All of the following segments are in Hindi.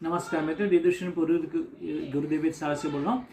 नमस्कार मित्रों, देवदर्शन गुरुदेव साल से बोल रहा हूँ।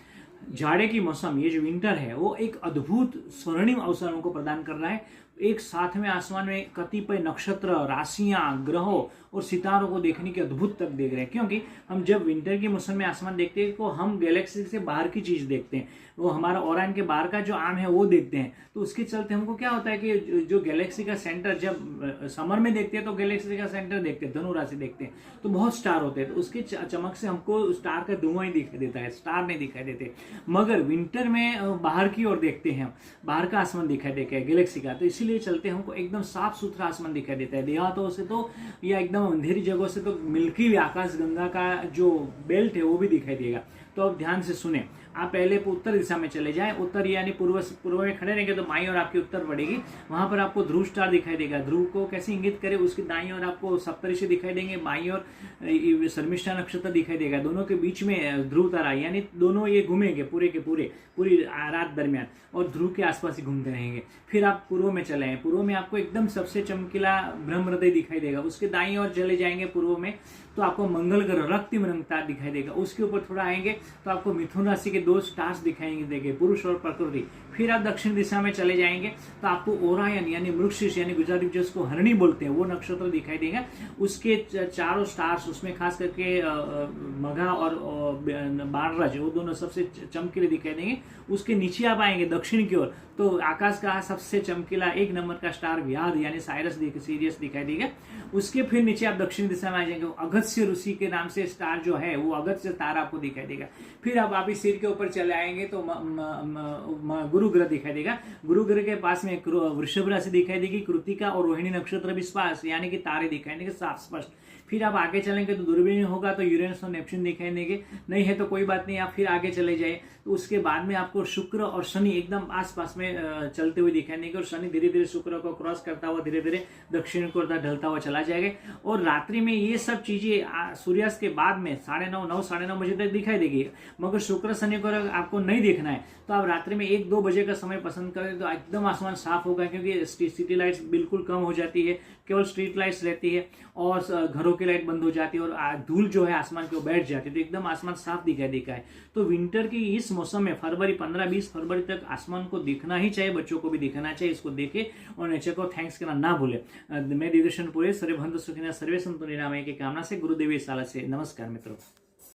जाड़े की मौसम, ये जो विंटर है वो एक अद्भुत स्वर्णिम अवसरों को प्रदान कर रहा है। एक साथ में आसमान में कतिपय नक्षत्र, राशियां, ग्रहों और सितारों को देखने की अद्भुत तक देख रहे हैं। क्योंकि हम जब विंटर के मौसम में आसमान देखते हैं तो हम गैलेक्सी से बाहर की चीज देखते हैं, वो हमारा ओरायन के बाहर का जो आर्म है वो देखते हैं। तो उसके चलते हमको क्या होता है कि जो गैलेक्सी का सेंटर, जब समर में देखते हैं तो गैलेक्सी का सेंटर देखते हैं, धनु राशि देखते हैं तो बहुत स्टार होते हैं, तो उसकी चमक से हमको स्टार का धुआं ही दिखाई देता है, स्टार नहीं दिखाई देते। मगर विंटर में बाहर की ओर देखते हैं, बाहर का आसमान दिखाई देता है गैलेक्सी का, तो इसीलिए चलते हमको एकदम साफ सुथरा आसमान दिखाई देता है। देहातों से तो या एकदम अंधेरी जगहों से तो मिल्की वे आकाश गंगा का जो बेल्ट है वो भी दिखाई देगा। तो अब ध्यान से सुने, आप पहले उत्तर दिशा में चले जाएं। उत्तर यानी पूर्व में खड़े रहेंगे तो बाईं ओर आपकी उत्तर पड़ेगी, वहां पर आपको ध्रुव स्टार दिखाई देगा। ध्रुव को कैसे इंगित करे, उसकी दाईं ओर आपको सप्तऋषि दिखाई देंगे, बाईं ओर शर्मिष्ठा नक्षत्र दिखाई देगा। दोनों के बीच में ध्रुव तारा, यानी दोनों ये घूमेंगे पूरी रात दरमियान और ध्रुव के आसपास ही घूमते रहेंगे। फिर आप पूर्व में चले आए, पूर्व में आपको एकदम सबसे चमकीला ब्रह्म हृदय दिखाई देगा। उसके दाईं ओर चले जाएंगे पूर्व में तो आपको मंगल ग्रह रक्तिम रंग तार दिखाई देगा। उसके ऊपर थोड़ा आएंगे तो आपको मिथुन राशि के 2 स्टार्स दिखाएंगे देंगे, पुरुष और प्रकृति। फिर आप दक्षिण दिशा में चले जाएंगे तो आपको ओरायन यानी मृगशीर्ष यानी गुजराती में जिसको हरणी बोलते हैं वो नक्षत्र दिखाई देगा। उसके 4 स्टार्स, उसमें खास करके मघा और बाणरज, वो दोनों सबसे चमकीले दिखाई देंगे। उसके नीचे आप आएंगे दक्षिण की ओर तो आकाश का सबसे चमकीला 1 नंबर का स्टार व्याध यानी सीरियस दिखाई देगा। उसके फिर नीचे आप दक्षिण दिशा में आ जाएंगे, अगस्त्य ऋषि के नाम से स्टार जो है वो अगस्त्य तारा आपको दिखाई देगा। फिर आप वापिस सिर के ऊपर चले आएंगे तो गुरु ग्रह दिखाई देगा। गुरु ग्रह के पास में वृषभ राशि दिखाई देगी, कृतिका और रोहिणी नक्षत्र भी स्पष्ट यानी कि तारे दिखाई देंगे साफ स्पष्ट। फिर आप आगे चलेंगे तो दूरबीन होगा तो यूरेनस और नेपच्यून दिखाई देंगे, नहीं है तो कोई बात नहीं, आप फिर आगे चले जाए तो उसके बाद में आपको शुक्र और शनि एकदम आसपास में चलते हुए दिखाई देंगे और शनि धीरे धीरे शुक्र को क्रॉस करता हुआ धीरे धीरे दक्षिण को ढलता हुआ चला जाएगा। और रात्रि में ये सब चीजें सूर्यास्त के बाद में 9:30 बजे तक दिखाई देगी। मगर शुक्र शनि को अगर आपको नहीं देखना है तो आप रात्रि में 1-2 बजे का समय पसंद करें तो एकदम आसमान साफ होगा, क्योंकि सिटी लाइट्स बिल्कुल कम हो जाती है, केवल स्ट्रीट लाइट्स रहती है और घरों की लाइट बंद हो जाती है और धूल जो है आसमान के ऊपर बैठ जाती है, तो एकदम आसमान साफ दिखाई देगा है। तो विंटर की इस मौसम में 15-20 फरवरी तक आसमान को देखना ही चाहिए, बच्चों को भी दिखना चाहिए। इसको देखे और नेचर को थैंक्स करना ना भूले। मैं देवदर्शन पुरे सर्वे भंतु सुखिनः सर्वे सन्तु निरामय की कामना से गुरुदेव साल से नमस्कार मित्रों।